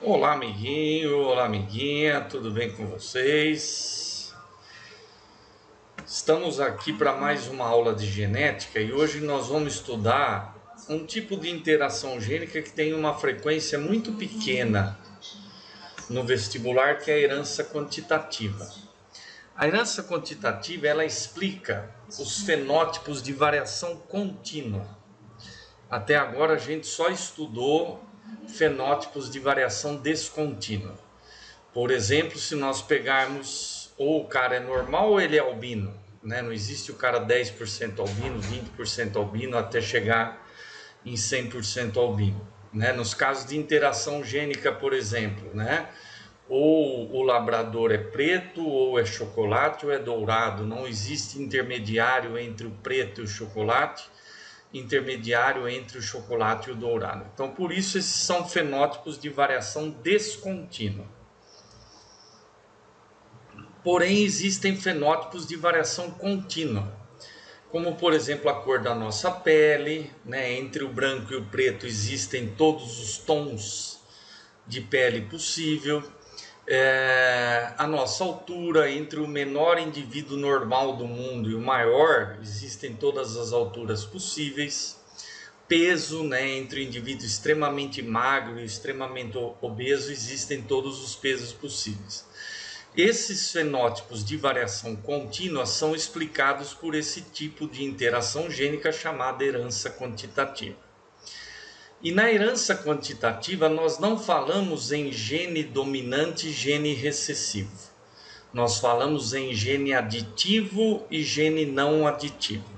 Olá, amiguinho, olá, amiguinha, tudo bem com vocês? Estamos aqui para mais uma aula de genética e hoje nós vamos estudar um tipo de interação gênica que tem uma frequência muito pequena no vestibular, que é a herança quantitativa. A herança quantitativa, ela explica os fenótipos de variação contínua. Até agora a gente só estudou fenótipos de variação descontínua. Por exemplo, se nós pegarmos, ou o cara é normal ou ele é albino, né? Não existe o cara 10% albino, 20% albino, até chegar em 100% albino, né? Nos casos de interação gênica, por exemplo, né? Ou o labrador é preto, ou é chocolate, ou é dourado. Não existe intermediário entre o preto e o chocolate, intermediário entre o chocolate e o dourado. Então, por isso, esses são fenótipos de variação descontínua. Porém, existem fenótipos de variação contínua, como, por exemplo, a cor da nossa pele, né? Entre o branco e o preto existem todos os tons de pele possível. A nossa altura, entre o menor indivíduo normal do mundo e o maior, existem todas as alturas possíveis. Peso, né? Entre o indivíduo extremamente magro e extremamente obeso, existem todos os pesos possíveis. Esses fenótipos de variação contínua são explicados por esse tipo de interação gênica chamada herança quantitativa. E na herança quantitativa nós não falamos em gene dominante e gene recessivo. Nós falamos em gene aditivo e gene não aditivo.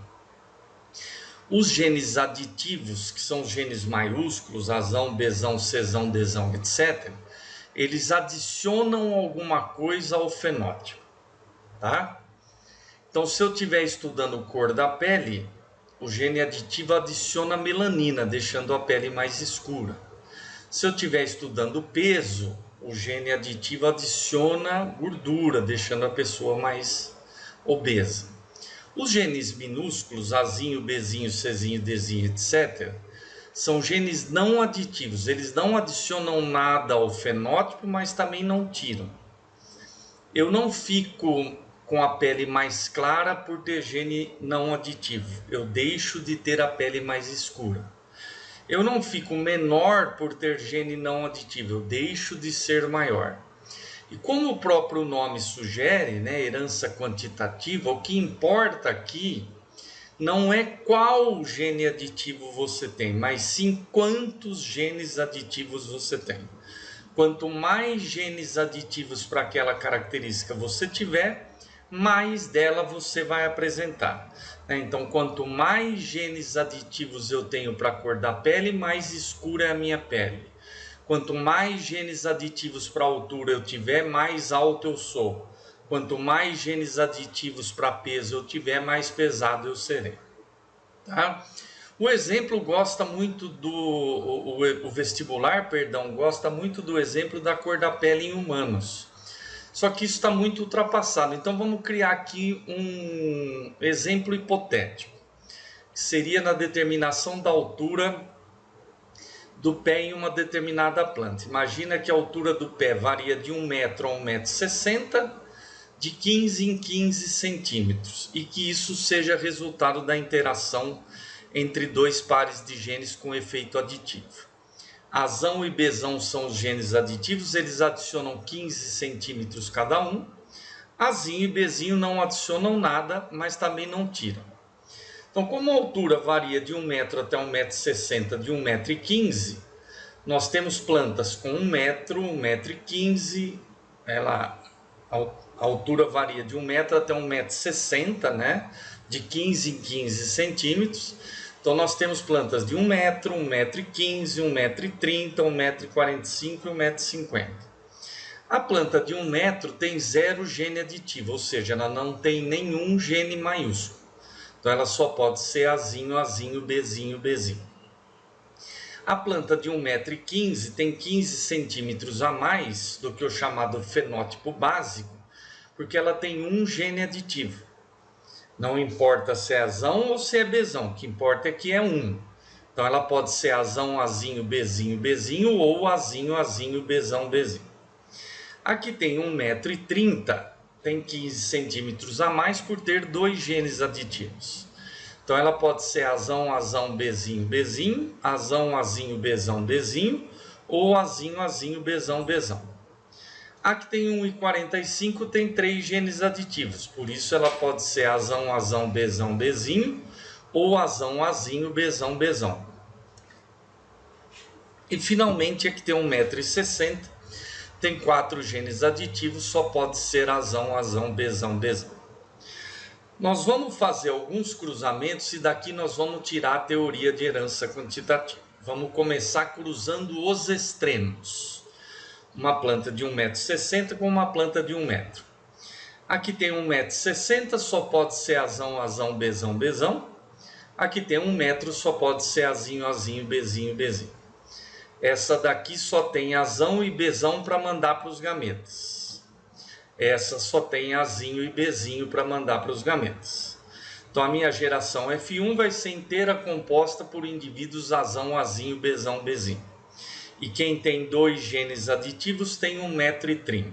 Os genes aditivos, que são os genes maiúsculos, Azão, Bzão, Czão, Dzão, etc., eles adicionam alguma coisa ao fenótipo, tá? Então, se eu estiver estudando cor da pele, o gene aditivo adiciona melanina, deixando a pele mais escura. Se eu estiver estudando peso, o gene aditivo adiciona gordura, deixando a pessoa mais obesa. Os genes minúsculos, Azinho, Bzinho, Czinho, Dzinho, etc., são genes não aditivos. Eles não adicionam nada ao fenótipo, mas também não tiram. Eu não fico com a pele mais clara por ter gene não aditivo. Eu deixo de ter a pele mais escura. Eu não fico menor por ter gene não aditivo. Eu deixo de ser maior. E como o próprio nome sugere, né, herança quantitativa, o que importa aqui não é qual gene aditivo você tem, mas sim quantos genes aditivos você tem. Quanto mais genes aditivos para aquela característica você tiver, mais dela você vai apresentar. Então, quanto mais genes aditivos eu tenho para a cor da pele, mais escura é a minha pele. Quanto mais genes aditivos para a altura eu tiver, mais alto eu sou. Quanto mais genes aditivos para peso eu tiver, mais pesado eu serei. Tá? O exemplo gosta muito o vestibular, perdão, gosta muito do exemplo da cor da pele em humanos. Só que isso está muito ultrapassado. Então vamos criar aqui um exemplo hipotético. Que seria na determinação da altura do pé em uma determinada planta. Imagina que a altura do pé varia de 1 metro a 1,60 m, de 15 em 15 centímetros, e que isso seja resultado da interação entre dois pares de genes com efeito aditivo. Azão e Bzão são os genes aditivos, eles adicionam 15 centímetros cada um. Azinho e Bzinho não adicionam nada, mas também não tiram. Então, como a altura varia de 1 metro até 1,60 m, de 1,15 m, nós temos plantas com 1 metro, 1,15 m, a altura varia de 1 metro até 1,60 m, né? De 15 em 15 centímetros. Então, nós temos plantas de 1 metro, 1,15 m, 1,30 m, 1,45 m e 1,50 m. A planta de 1 metro tem 0 gene aditivo, ou seja, ela não tem nenhum gene maiúsculo. Então, ela só pode ser Azinho, Azinho, Bzinho, Bzinho. A planta de 1,15 m tem 15 centímetros a mais do que o chamado fenótipo básico, porque ela tem um gene aditivo. Não importa se é Azão ou se é Bzão, o que importa é que é um. Então ela pode ser Azão, Azinho, Bzinho, Bzinho ou Azinho, Azinho, Bzão, Bzinho. Aqui tem 1,30 m, tem 15 centímetros a mais por ter 2 genes aditivos. Então ela pode ser Azão, Azão, Bzinho, Bzinho, Azão, Azinho, Bzão, Bzinho ou Azinho, Azinho, Bzão, Bzão. Aqui tem 1,45 m, tem 3 genes aditivos, por isso ela pode ser Azão, Azão, Bzão, Bzinho ou Azão, Azinho, Bzão, Bzão. E finalmente aqui tem 1,60 m, tem 4 genes aditivos, só pode ser Azão, Azão, Bzão, Bzão. Nós vamos fazer alguns cruzamentos e daqui nós vamos tirar a teoria de herança quantitativa. Vamos começar cruzando os extremos. Uma planta de 1,60 m com uma planta de 1 m. Aqui tem 1,60 m, só pode ser Azão, Azão, Bzão, Bzão. Aqui tem 1 m, só pode ser Azinho, Azinho, Bzinho, Bzinho. Essa daqui só tem Azão e Bzão para mandar para os gametas. Essa só tem Azinho e Bzinho para mandar para os gametas. Então a minha geração F1 vai ser inteira composta por indivíduos Azão, Azinho, Bzão, Bzinho. E quem tem 2 genes aditivos tem 1,30 m.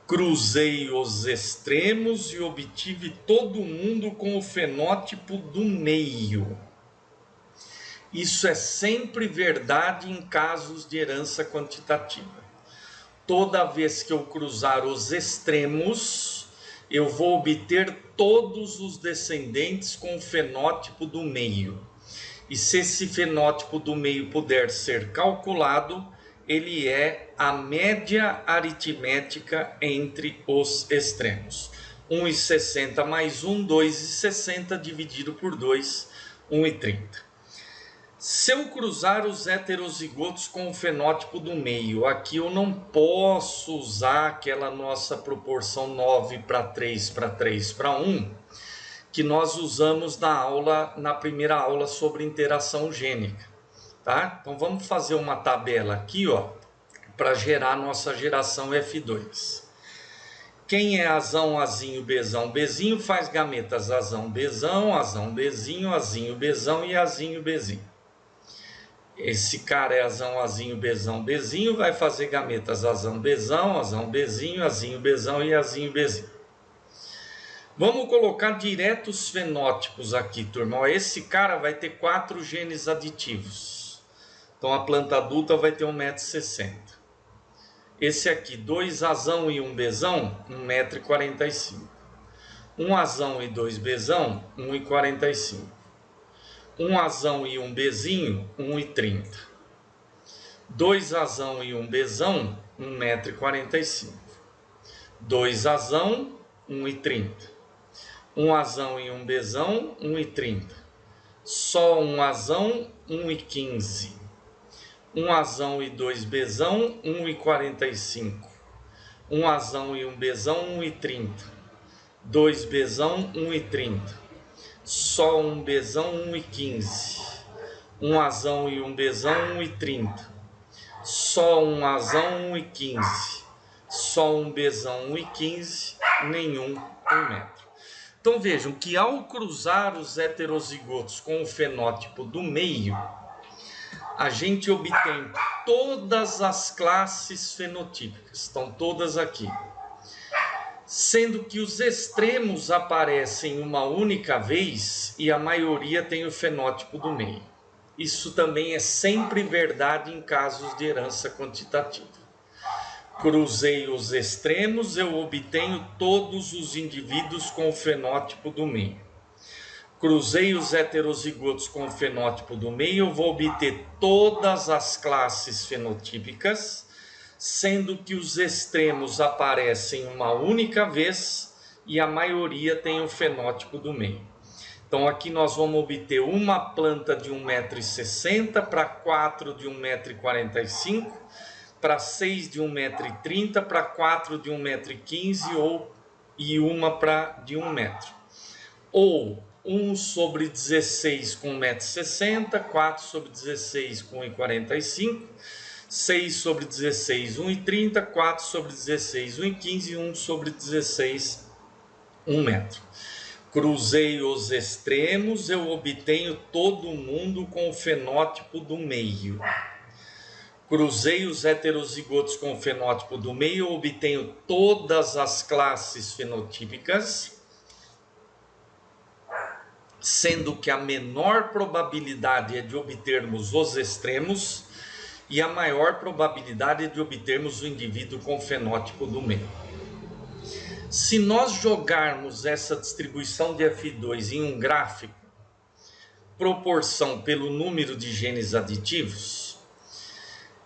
Cruzei os extremos e obtive todo mundo com o fenótipo do meio. Isso é sempre verdade em casos de herança quantitativa. Toda vez que eu cruzar os extremos, eu vou obter todos os descendentes com o fenótipo do meio. E se esse fenótipo do meio puder ser calculado, ele é a média aritmética entre os extremos. 1,60 mais 1, 2,60 dividido por 2, 1,30. Se eu cruzar os heterozigotos com o fenótipo do meio, aqui eu não posso usar aquela nossa proporção 9:3:3:1, que nós usamos na primeira aula sobre interação gênica, tá? Então vamos fazer uma tabela aqui, ó, para gerar a nossa geração F2. Quem é Azão, Azinho, Bzão, Bzinho faz gametas Azão, Bzão, Azão, Bzinho, Azinho, Bzão e Azinho, Bzinho. Esse cara é Azão, Azinho, Bzão, Bzinho, vai fazer gametas Azão, Bzão, Azão, Bzinho, Azinho, Bzão e Azinho, Bzinho. Vamos colocar direto os fenótipos aqui, turma. Esse cara vai ter 4 genes aditivos. Então a planta adulta vai ter 1,60 m. Esse aqui, 2 Azão e 1 Bzão, 1,45 m. 1 Azão e 2 Bzão, 1,45 m. 1 Azão e 1 Bzinho, 1,30 m. 2 Azão e 1 Bzão, 1,45 m. 2 Azão, 1,30 m. 1 Azão e 1 Bzão, 1,30 m. Só 1 Azão, 1,15 m. 1 Azão e 2 Bzão, 1,45 m. 1 Azão e 1 Bzão, 1,30 m. 2 Bzão, 1,30 m. Só 1 Bzão, 1,15 m. 1 Azão e 1 Bzão, 1,30 m. Só 1 Azão, 1,15 m. Só 1 Bzão, 1,15 m. Nenhum 1 metro. Então vejam que ao cruzar os heterozigotos com o fenótipo do meio, a gente obtém todas as classes fenotípicas. Estão todas aqui. Sendo que os extremos aparecem uma única vez e a maioria tem o fenótipo do meio. Isso também é sempre verdade em casos de herança quantitativa. Cruzei os extremos, eu obtenho todos os indivíduos com o fenótipo do meio. Cruzei os heterozigotos com o fenótipo do meio, eu vou obter todas as classes fenotípicas, sendo que os extremos aparecem uma única vez e a maioria tem o fenótipo do meio. Então aqui nós vamos obter uma planta de 1,60 m, para 4 de 1,45 m, para 6 de 1,30 m, para 4 de 1,15 m e uma de 1 metro. Ou 1/16 com 1,60 m, 4/16 com 1,45 m, 6/16, 1,30, 4/16, 1,15 e 1/16, 1 metro. Cruzei os extremos, eu obtenho todo mundo com o fenótipo do meio. Cruzei os heterozigotos com o fenótipo do meio, eu obtenho todas as classes fenotípicas, sendo que a menor probabilidade é de obtermos os extremos e a maior probabilidade é de obtermos o indivíduo com o fenótipo do meio. Se nós jogarmos essa distribuição de F2 em um gráfico, proporção pelo número de genes aditivos,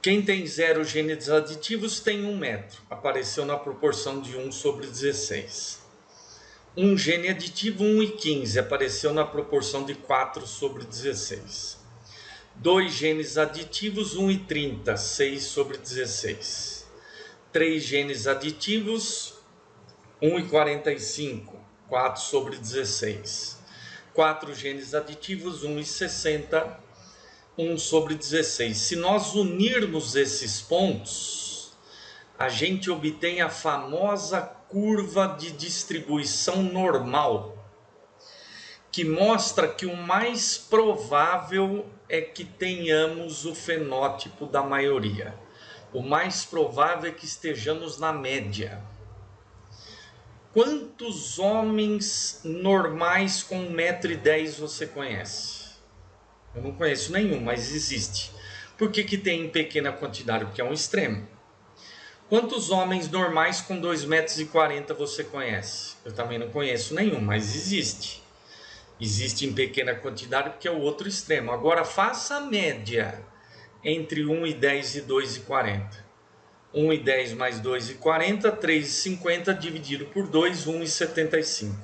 quem tem 0 genes aditivos tem 1 metro, apareceu na proporção de 1/16. Um gene aditivo 1/15, apareceu na proporção de 4/16. 2 genes aditivos 1/30, 6/16. 3 genes aditivos 1/45, 4/16. 4 genes aditivos 1/60, 1/16. Se nós unirmos esses pontos, a gente obtém a famosa curva de distribuição normal, que mostra que o mais provável é que tenhamos o fenótipo da maioria. O mais provável é que estejamos na média. Quantos homens normais com 1,10 m você conhece? Eu não conheço nenhum, mas existe. Por que tem em pequena quantidade? Porque é um extremo. Quantos homens normais com 2,40 m você conhece? Eu também não conheço nenhum, mas existe. Existe em pequena quantidade porque é o outro extremo. Agora faça a média entre 1,10 e 2,40. 1,10 mais 2,40, 3,50 dividido por 2, 1,75.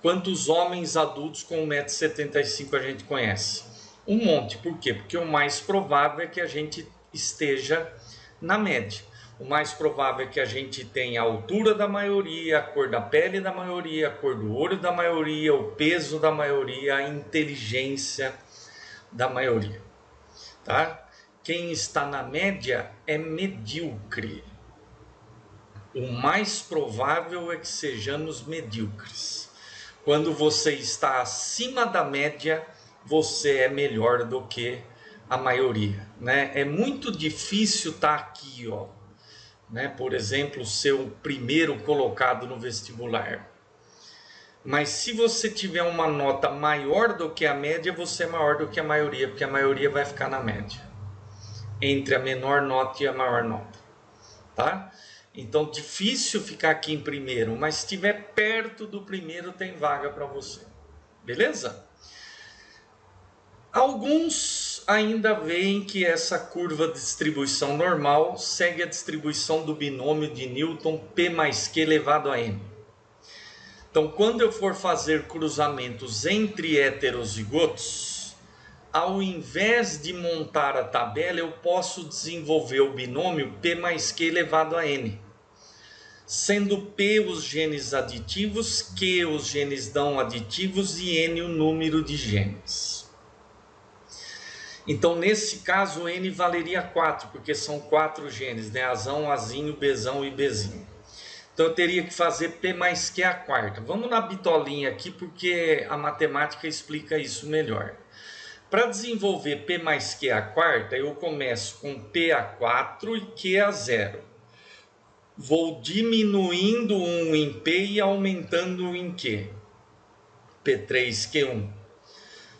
Quantos homens adultos com 1,75 m a gente conhece? Um monte. Por quê? Porque o mais provável é que a gente esteja na média. O mais provável é que a gente tenha a altura da maioria, a cor da pele da maioria, a cor do olho da maioria, o peso da maioria, a inteligência da maioria. Tá? Quem está na média é medíocre. O mais provável é que sejamos medíocres. Quando você está acima da média, você é melhor do que a maioria, né? É muito difícil estar aqui, ó, né? Por exemplo, ser o primeiro colocado no vestibular. Mas se você tiver uma nota maior do que a média, você é maior do que a maioria, porque a maioria vai ficar na média, entre a menor nota e a maior nota, tá? Então, difícil ficar aqui em primeiro, mas se estiver perto do primeiro, tem vaga para você, beleza? Alguns ainda veem que essa curva de distribuição normal segue a distribuição do binômio de Newton P mais Q elevado a N. Então, quando eu for fazer cruzamentos entre heterozigotos, ao invés de montar a tabela, eu posso desenvolver o binômio P mais Q elevado a N, sendo P os genes aditivos, Q os genes não aditivos e N o número de genes. Então, nesse caso, N valeria 4, porque são 4 genes, né? Azão, Azinho, Bzão e Bzinho. Então, eu teria que fazer P mais Q a quarta. Vamos na bitolinha aqui, porque a matemática explica isso melhor. Para desenvolver P mais Q a quarta, eu começo com P a 4 e Q a 0. Vou diminuindo 1 em P e aumentando em Q. P3, Q1.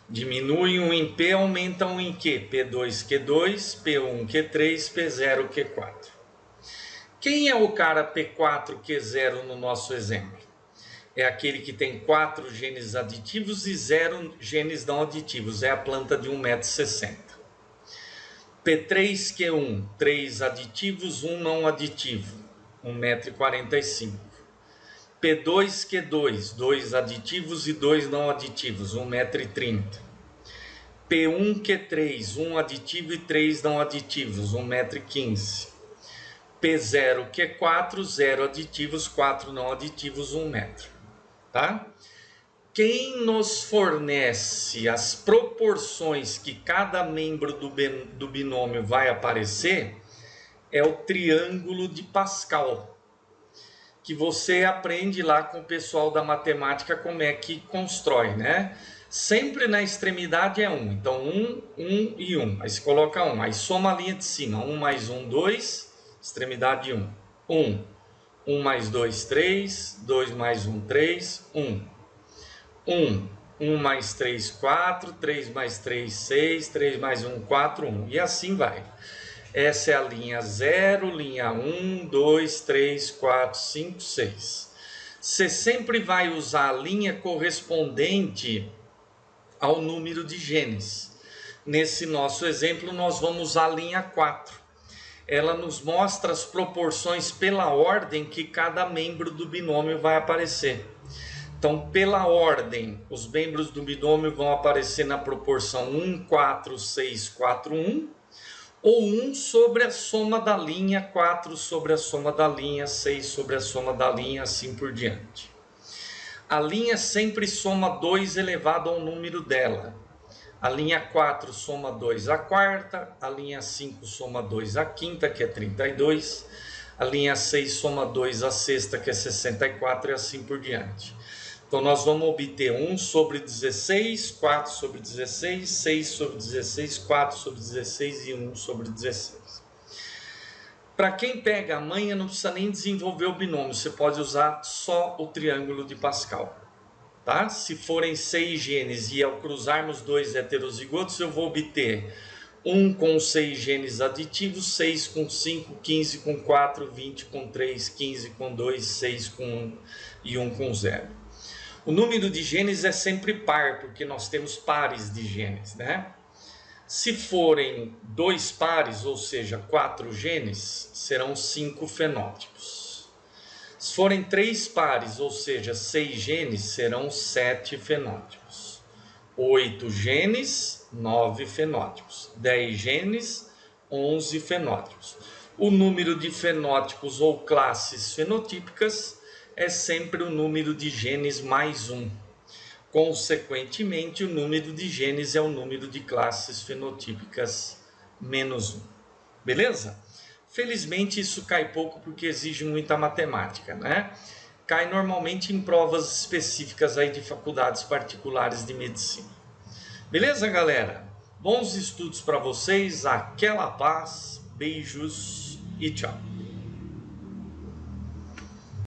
Diminui 1 em P, aumenta 1 em Q. P2, Q2, P1, Q3, P0, Q4. Quem é o cara P4, Q0 no nosso exemplo? É aquele que tem 4 genes aditivos e 0 genes não aditivos. É a planta de 1,60 m. P3, Q1, 3 aditivos, 1 não aditivo. 1,45 m. P2, Q2, 2 aditivos e 2 não aditivos. 1,30 m. P1, Q3, 1 aditivo e 3 não aditivos. 1,15 m. P0, Q4, 0 aditivos, 4 não aditivos, 1 metro. Tá? Quem nos fornece as proporções que cada membro do binômio vai aparecer é o triângulo de Pascal. que você aprende lá com o pessoal da matemática como é que constrói, né? Sempre na extremidade é 1. Então, 1, 1 e 1. Aí você coloca 1. Aí soma a linha de cima. 1 mais 1, 2. Extremidade 1. 1. 1 mais 2, 3. 2 mais 1, 3. 1. 1. 1 mais 3, 4. 3 mais 3, 6. 3 mais 1, 4, 1. E assim vai. Essa é a linha 0, linha 1, 2, 3, 4, 5, 6. Você sempre vai usar a linha correspondente ao número de genes. Nesse nosso exemplo, nós vamos usar a linha 4. Ela nos mostra as proporções pela ordem que cada membro do binômio vai aparecer. Então, pela ordem, os membros do binômio vão aparecer na proporção 1, 4, 6, 4, 1, ou 1 sobre a soma da linha, 4 sobre a soma da linha, 6 sobre a soma da linha, assim por diante. A linha sempre soma 2 elevado ao número dela. A linha 4 soma 2 à quarta, a linha 5 soma 2 à quinta, que é 32, a linha 6 soma 2 à sexta, que é 64, e assim por diante. Então, nós vamos obter 1 sobre 16, 4 sobre 16, 6 sobre 16, 4 sobre 16 e 1 sobre 16. Para quem pega a manha, não precisa nem desenvolver o binômio, você pode usar só o triângulo de Pascal. Tá? Se forem 6 genes e ao cruzarmos 2 heterozigotos, eu vou obter 1 com 6 genes aditivos, 6 com 5, 15 com 4, 20 com 3, 15 com 2, 6 com 1 e 1 com 0. O número de genes é sempre par, porque nós temos pares de genes, né? Se forem 2 pares, ou seja, 4 genes, serão 5 fenótipos. Se forem 3 pares, ou seja, 6 genes, serão 7 fenótipos. 8 genes, 9 fenótipos. 10 genes, 11 fenótipos. O número de fenótipos ou classes fenotípicas é sempre o número de genes mais 1. Consequentemente, o número de genes é o número de classes fenotípicas menos 1. Beleza? Felizmente, isso cai pouco porque exige muita matemática, né? Cai normalmente em provas específicas aí de faculdades particulares de medicina. Beleza, galera? Bons estudos para vocês, aquela paz, beijos e tchau.